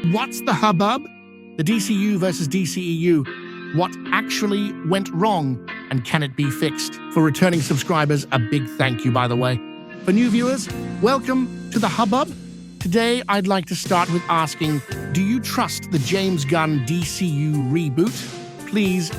What's the hubbub? The DCU versus DCEU. What actually went wrong, and can it be fixed? For returning subscribers, a big thank you, by the way. For new viewers, welcome to the hubbub. Today, I'd like to start with asking, do you trust the James Gunn DCU reboot? Please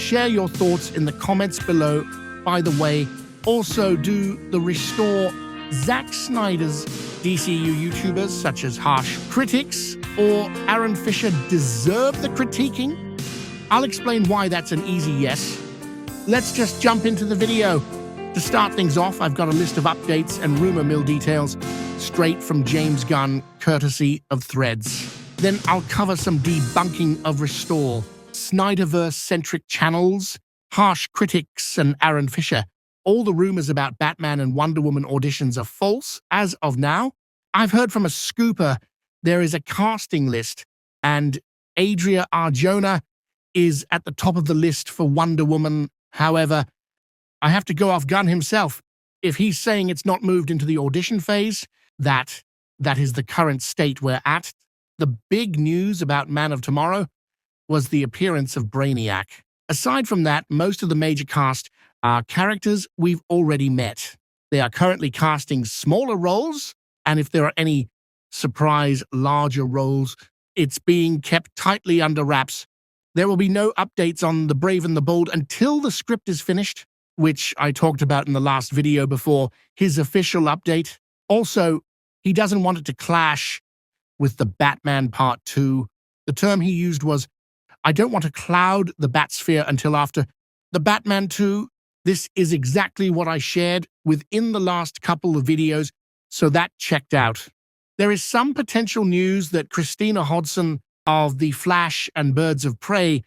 share your thoughts in the comments below. By the way, also do the restore Zack Snyder's DCU YouTubers such as Harsh Critics or Aaron Fischer deserve the critiquing? I'll explain why that's an easy yes. Let's just jump into the video. To start things off, I've got a list of updates and rumor mill details straight from James Gunn, courtesy of Threads. Then I'll cover some debunking of Restore, SnyderVerse-centric channels, Harsh Critics and Aaron Fischer. All the rumors about Batman and Wonder Woman auditions are false as of now. I've heard from a scooper there is a casting list, and Adria Arjona is at the top of the list for Wonder Woman. However, I have to go off Gunn himself. If he's saying it's not moved into the audition phase, that is the current state we're at. The big news about Man of Tomorrow was the appearance of Brainiac. Aside from that, most of the major cast are characters we've already met. They are currently casting smaller roles, and if there are any surprise larger roles, it's being kept tightly under wraps. There will be no updates on The Brave and the Bold until the script is finished, which I talked about in the last video before his official update. Also, he doesn't want it to clash with the Batman Part 2. The term he used was, I don't want to cloud the Batsphere until after the Batman 2. This is exactly what I shared within the last couple of videos, so that checked out. There is some potential news that Christina Hodson of The Flash and Birds of Prey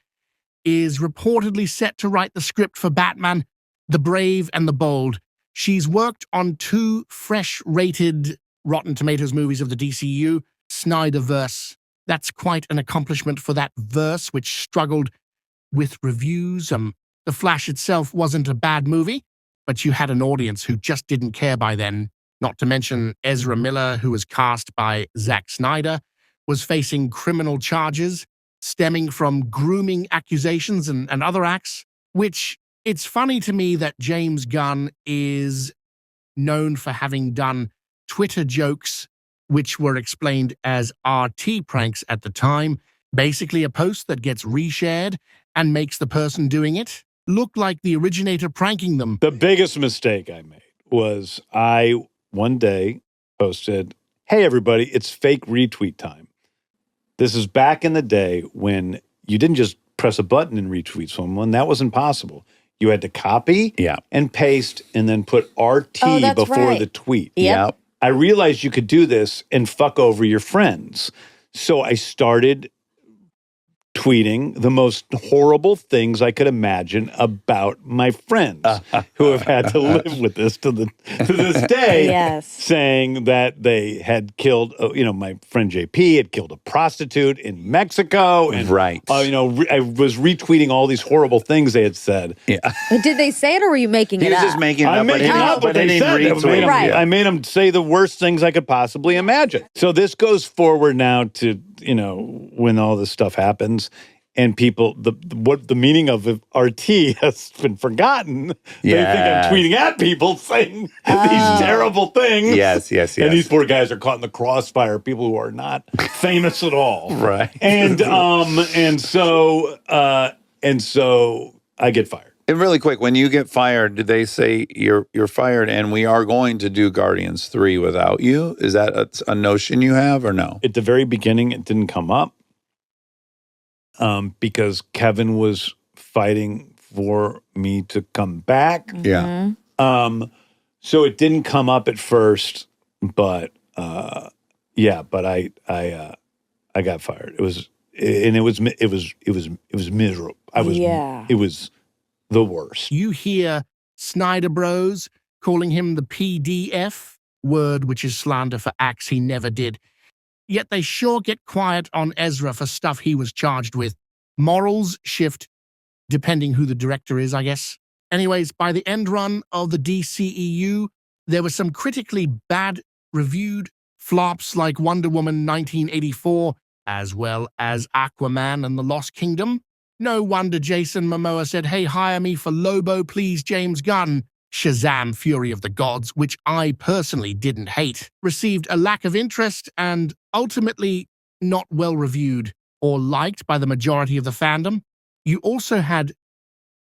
is reportedly set to write the script for Batman, The Brave and the Bold. She's worked on 2 fresh-rated Rotten Tomatoes movies of the DCU, SnyderVerse. That's quite an accomplishment for that verse, which struggled with reviews. The Flash itself wasn't a bad movie, but you had an audience who just didn't care by then. Not to mention Ezra Miller, who was cast by Zack Snyder, was facing criminal charges stemming from grooming accusations and other acts, which it's funny to me that James Gunn is known for having done Twitter jokes, which were explained as RT pranks at the time, basically a post that gets reshared and makes the person doing it look like the originator pranking them. The biggest mistake I made was I one day posted, hey everybody, it's fake retweet time. This is back in the day when you didn't just press a button and retweet someone. That wasn't possible. You had to copy and paste and then put RT before the tweet. Yep. I realized you could do this and fuck over your friends. So I started tweeting the most horrible things I could imagine about my friends who have had to live with this to this day, saying that they had killed, my friend JP had killed a prostitute in Mexico. And, I was retweeting all these horrible things they had said. Yeah. Did they say it or were you making it up? He was just making it up. I'm making up what they said. I made them say the worst things I could possibly imagine. So this goes forward now to, when all this stuff happens and people, what the meaning of RT has been forgotten. They think I'm tweeting at people saying these terrible things. Yes. And these poor guys are caught in the crossfire, people who are not famous at all. Right. And so I get fired. And really quick, when you get fired, did they say you're fired and we are going to do Guardians 3 without you? Is that a notion you have or no? At the very beginning, it didn't come up because Kevin was fighting for me to come back. Yeah. So it didn't come up at first, but I got fired. It was miserable. It was the worst. You hear Snyder Bros calling him the PDF, word which is slander for acts he never did. Yet they sure get quiet on Ezra for stuff he was charged with. Morals shift, depending who the director is, I guess. Anyways, by the end run of the DCEU, there were some critically bad reviewed flops like Wonder Woman 1984 as well as Aquaman and the Lost Kingdom. No wonder Jason Momoa said, "Hey, hire me for Lobo, please, James Gunn." Shazam! Fury of the Gods, which I personally didn't hate, received a lack of interest and ultimately not well reviewed or liked by the majority of the fandom. You also had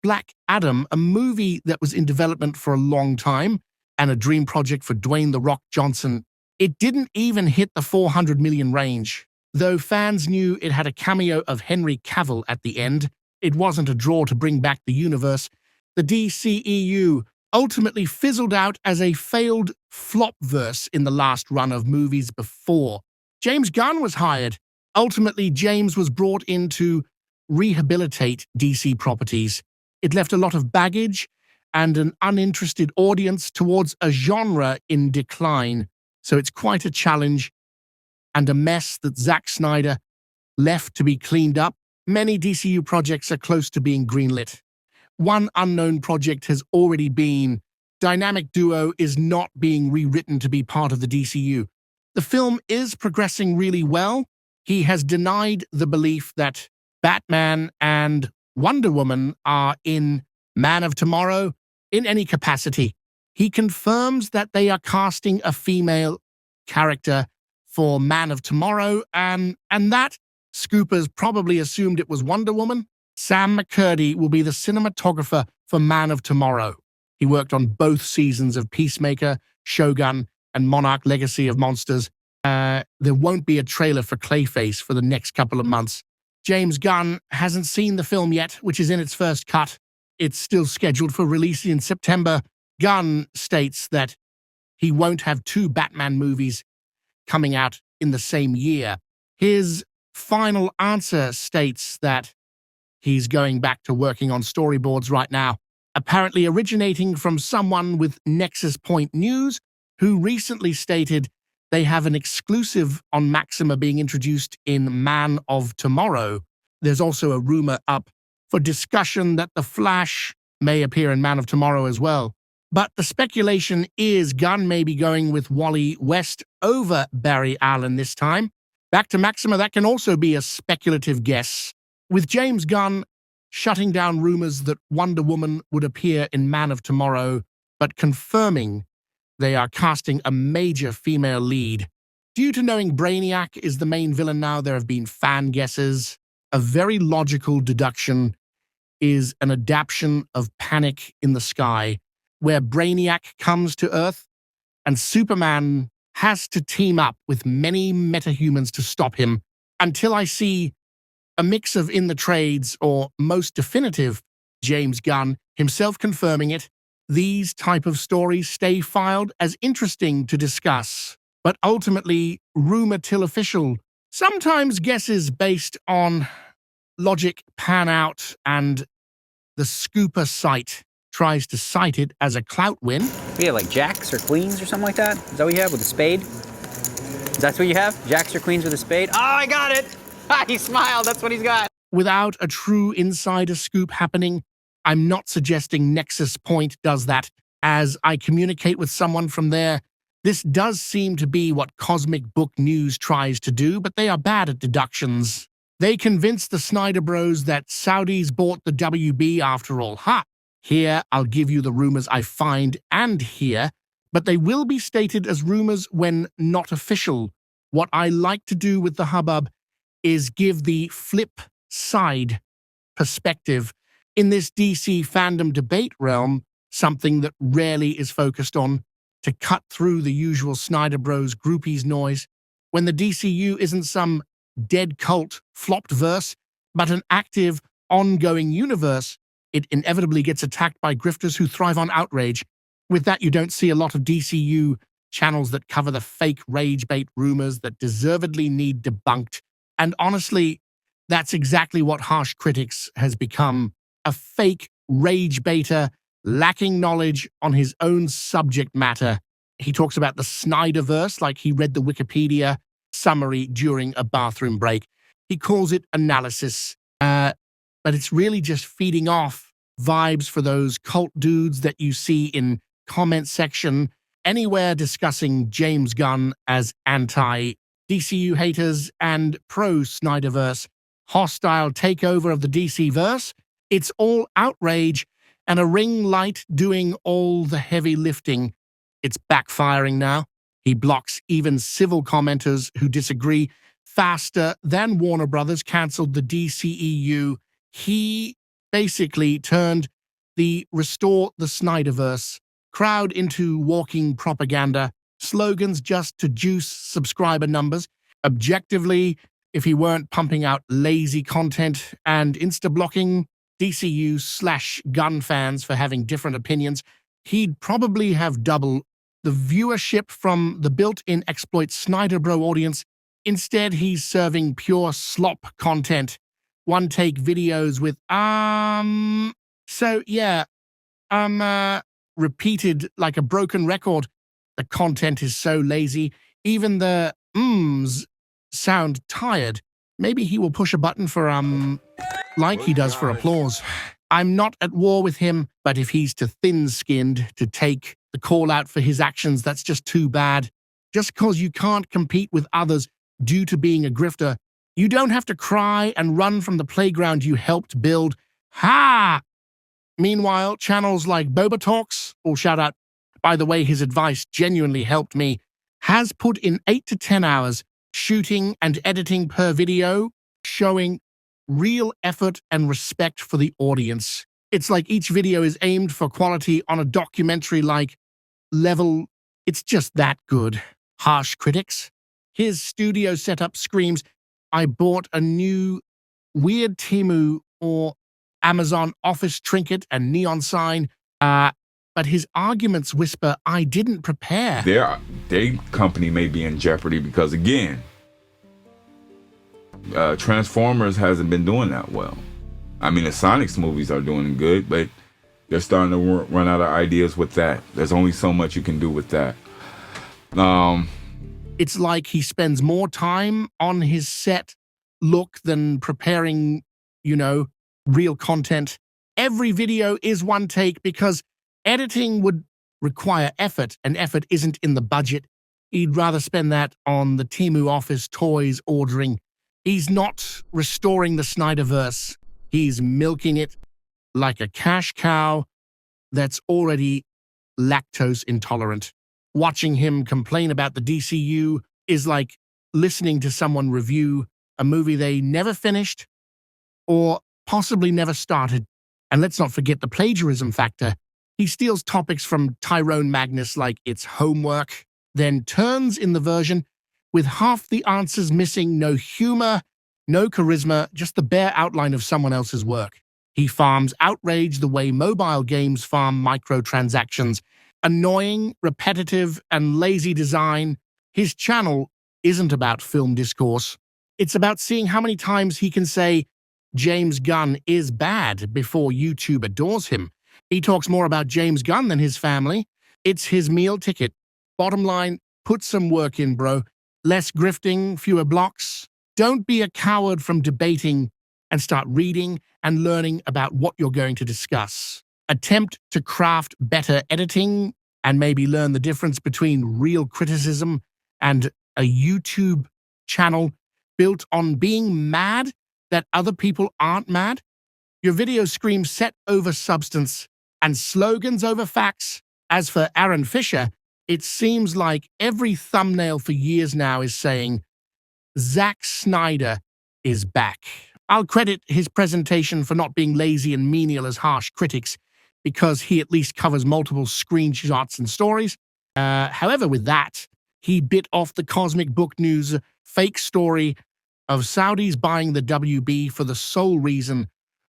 Black Adam, a movie that was in development for a long time and a dream project for Dwayne "The Rock" Johnson. It didn't even hit the 400 million range. Though fans knew it had a cameo of Henry Cavill at the end, it wasn't a draw to bring back the universe. The DCEU ultimately fizzled out as a failed flopverse in the last run of movies before James Gunn was hired. Ultimately, James was brought in to rehabilitate DC properties. It left a lot of baggage and an uninterested audience towards a genre in decline. So it's quite a challenge and a mess that Zack Snyder left to be cleaned up. Many DCU projects are close to being greenlit. One unknown project has already been. Dynamic Duo is not being rewritten to be part of the DCU. The film is progressing really well. He has denied the belief that Batman and Wonder Woman are in Man of Tomorrow in any capacity. He confirms that they are casting a female character for Man of Tomorrow, and that scoopers probably assumed it was Wonder Woman. Sam McCurdy will be the cinematographer for Man of Tomorrow. He worked on both seasons of Peacemaker, Shogun, and Monarch Legacy of Monsters. There won't be a trailer for Clayface for the next couple of months. James Gunn hasn't seen the film yet, which is in its first cut. It's still scheduled for release in September. Gunn states that he won't have 2 Batman movies coming out in the same year. His final answer states that he's going back to working on storyboards right now, apparently originating from someone with Nexus Point News, who recently stated they have an exclusive on Maxima being introduced in Man of Tomorrow. There's also a rumor up for discussion that The Flash may appear in Man of Tomorrow as well. But the speculation is Gunn may be going with Wally West over Barry Allen this time. Back to Maxima, that can also be a speculative guess, with James Gunn shutting down rumors that Wonder Woman would appear in Man of Tomorrow, but confirming they are casting a major female lead. Due to knowing Brainiac is the main villain now, there have been fan guesses. A very logical deduction is an adaptation of Panic in the Sky, where Brainiac comes to Earth and Superman has to team up with many metahumans to stop him. Until I see a mix of in the trades or most definitive James Gunn himself confirming it, these type of stories stay filed as interesting to discuss, but ultimately rumor till official. Sometimes guesses based on logic pan out and the scooper site tries to cite it as a clout win. We have like jacks or queens or something like that? Is that what you have with a spade? Is that what you have? Jacks or queens with a spade? Oh, I got it! He smiled, that's what he's got. Without a true insider scoop happening, I'm not suggesting Nexus Point does that. As I communicate with someone from there, this does seem to be what CosmicBookNews tries to do, but they are bad at deductions. They convinced the Snyder Bros that Saudis bought the WB after all. Ha! Here, I'll give you the rumors I find and hear, but they will be stated as rumors when not official. What I like to do with the Hubbub is give the flip side perspective in this DC fandom debate realm, something that rarely is focused on, to cut through the usual Snyder Bros groupies noise. When the DCU isn't some dead cult flopped verse, but an active, ongoing universe, it inevitably gets attacked by grifters who thrive on outrage. With that, you don't see a lot of DCU channels that cover the fake rage bait rumors that deservedly need debunked. And honestly, that's exactly what Harsh Critics has become. A fake rage baiter, lacking knowledge on his own subject matter. He talks about the SnyderVerse like he read the Wikipedia summary during a bathroom break. He calls it analysis, but it's really just feeding off vibes for those cult dudes that you see in comment section anywhere discussing James Gunn as DCU haters and pro-SnyderVerse. Hostile takeover of the DC-verse. It's all outrage and a ring light doing all the heavy lifting. It's backfiring now. He blocks even civil commenters who disagree. Faster than Warner Brothers canceled the DCEU. He basically turned the Restore the SnyderVerse crowd into walking propaganda, slogans just to juice subscriber numbers. Objectively, if he weren't pumping out lazy content and insta-blocking DCU/Gunn fans for having different opinions, he'd probably have double the viewership from the built-in exploit SnyderBro audience. Instead, he's serving pure slop content. One-take videos with, repeated like a broken record. The content is so lazy, even the sound tired. Maybe he will push a button for, like he does for applause. I'm not at war with him, but if he's too thin-skinned to take the call out for his actions, that's just too bad. Just because you can't compete with others due to being a grifter, you don't have to cry and run from the playground you helped build. Ha! Meanwhile, channels like BobaTalks, all shout out, by the way, his advice genuinely helped me, has put in 8 to 10 hours shooting and editing per video, showing real effort and respect for the audience. It's like each video is aimed for quality on a documentary-like level. It's just that good. Harsh critics. His studio setup screams, I bought a new weird Temu or Amazon office trinket and neon sign, but his arguments whisper, I didn't prepare. Their company may be in jeopardy because, again, Transformers hasn't been doing that well. I mean, the Sonic's movies are doing good, but they're starting to run out of ideas with that. There's only so much you can do with that. It's like he spends more time on his set look than preparing, real content. Every video is one take because editing would require effort, and effort isn't in the budget. He'd rather spend that on the Temu office toys ordering. He's not restoring the SnyderVerse. He's milking it like a cash cow that's already lactose intolerant. Watching him complain about the DCU is like listening to someone review a movie they never finished or possibly never started. And let's not forget the plagiarism factor. He steals topics from Tyrone Magnus like it's homework, then turns in the version with half the answers missing, no humor, no charisma, just the bare outline of someone else's work. He farms outrage the way mobile games farm microtransactions. Annoying, repetitive, and lazy design. His channel isn't about film discourse. It's about seeing how many times he can say James Gunn is bad before YouTube adores him. He talks more about James Gunn than his family. It's his meal ticket. Bottom line, put some work in, bro. Less grifting, fewer blocks. Don't be a coward from debating and start reading and learning about what you're going to discuss. Attempt to craft better editing and maybe learn the difference between real criticism and a YouTube channel built on being mad that other people aren't mad. Your videos scream set over substance and slogans over facts. As for Aaron Fischer, it seems like every thumbnail for years now is saying, Zack Snyder is back. I'll credit his presentation for not being lazy and menial as harsh critics, because he at least covers multiple screenshots and stories. However, with that, he bit off the CosmicBookNews fake story of Saudis buying the WB for the sole reason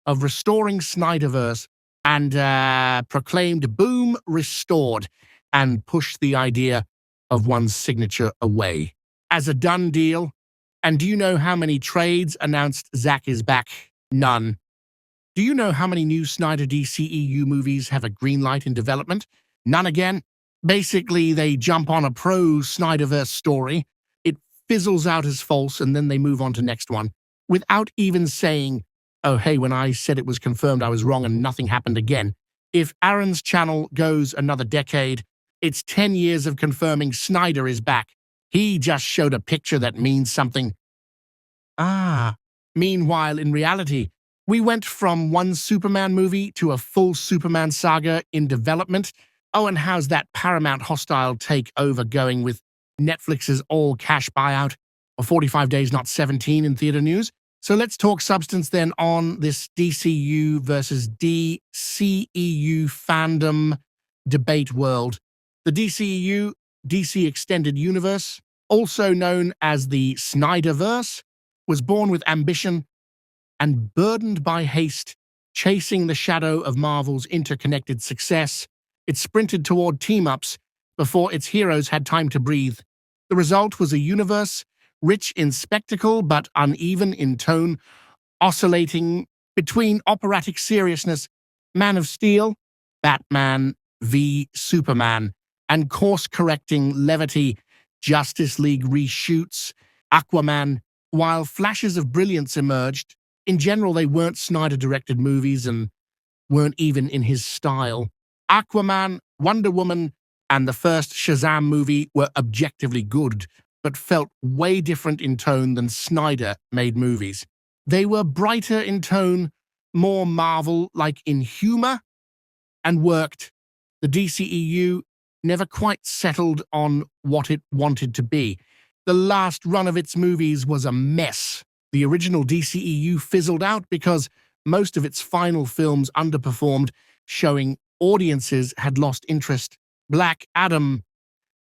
of restoring SnyderVerse and proclaimed boom restored and pushed the idea of one's signature away as a done deal. And do you know how many trades announced Zack is back? None. Do you know how many new Snyder DCEU movies have a green light in development? None again. Basically, they jump on a pro-SnyderVerse story, it fizzles out as false, and then they move on to next one, without even saying, oh, hey, when I said it was confirmed, I was wrong and nothing happened again. If Aaron's channel goes another decade, it's 10 years of confirming Snyder is back. He just showed a picture that means something. Meanwhile, in reality, we went from one Superman movie to a full Superman saga in development. Oh, and how's that Paramount hostile takeover going with Netflix's all-cash buyout? Or 45 days, not 17 in theater news? So let's talk substance then on this DCU versus DCEU fandom debate world. The DCEU, DC Extended Universe, also known as the SnyderVerse, was born with ambition and burdened by haste, chasing the shadow of Marvel's interconnected success. It sprinted toward team-ups before its heroes had time to breathe. The result was a universe rich in spectacle but uneven in tone, oscillating between operatic seriousness, Man of Steel, Batman v Superman, and course-correcting levity, Justice League reshoots, Aquaman. While flashes of brilliance emerged, in general they weren't Snyder-directed movies and weren't even in his style. Aquaman, Wonder Woman, and the first Shazam movie were objectively good, but felt way different in tone than Snyder-made movies. They were brighter in tone, more Marvel-like in humor, and worked. The DCEU never quite settled on what it wanted to be. The last run of its movies was a mess. The original DCEU fizzled out because most of its final films underperformed, showing audiences had lost interest. Black Adam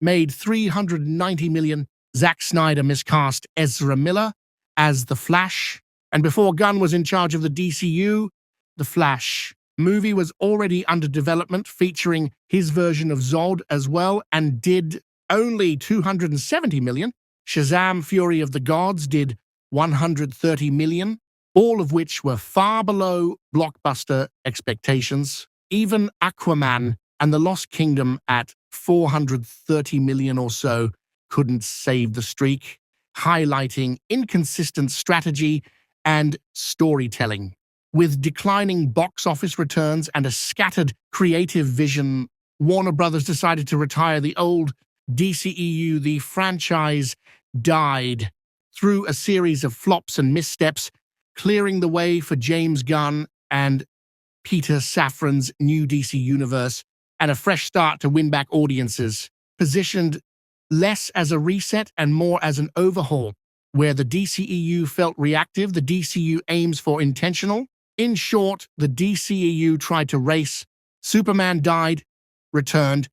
made $390 million. Zack Snyder miscast Ezra Miller as The Flash. And before Gunn was in charge of the DCU, The Flash movie was already under development, featuring his version of Zod as well, and did only $270 million. Shazam! Fury of the Gods did $130 million, all of which were far below blockbuster expectations. Even Aquaman and The Lost Kingdom at $430 million or so couldn't save the streak, highlighting inconsistent strategy and storytelling. With declining box office returns and a scattered creative vision, Warner Brothers decided to retire the old DCEU. The franchise died through a series of flops and missteps, clearing the way for James Gunn and Peter Safran's new DC universe and a fresh start to win back audiences, positioned less as a reset and more as an overhaul. Where the DCEU felt reactive, the DCU aims for intentional. In short, the DCEU tried to race. Superman died, returned,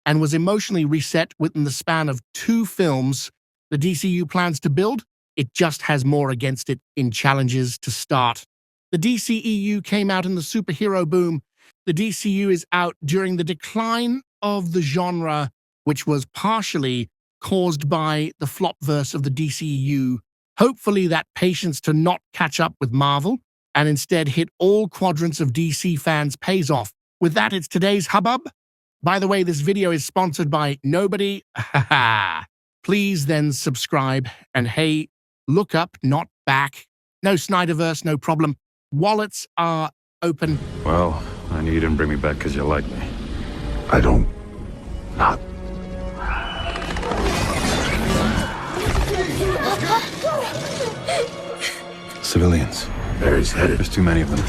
and was emotionally reset within the span of 2 films the DCU plans to build. It just has more against it in challenges to start. The DCEU came out in the superhero boom. The DCU is out during the decline of the genre, which was partially caused by the FlopVerse of the DCEU. Hopefully that patience to not catch up with Marvel and instead hit all quadrants of DC fans pays off. With that, it's today's Hubbub. By the way, this video is sponsored by nobody. Please then subscribe. And hey, look up, not back. No SnyderVerse, no problem. Wallets are open. Well, I knew you didn't bring me back because you like me. I don't. Not. Civilians. Where he's headed. There's too many of them.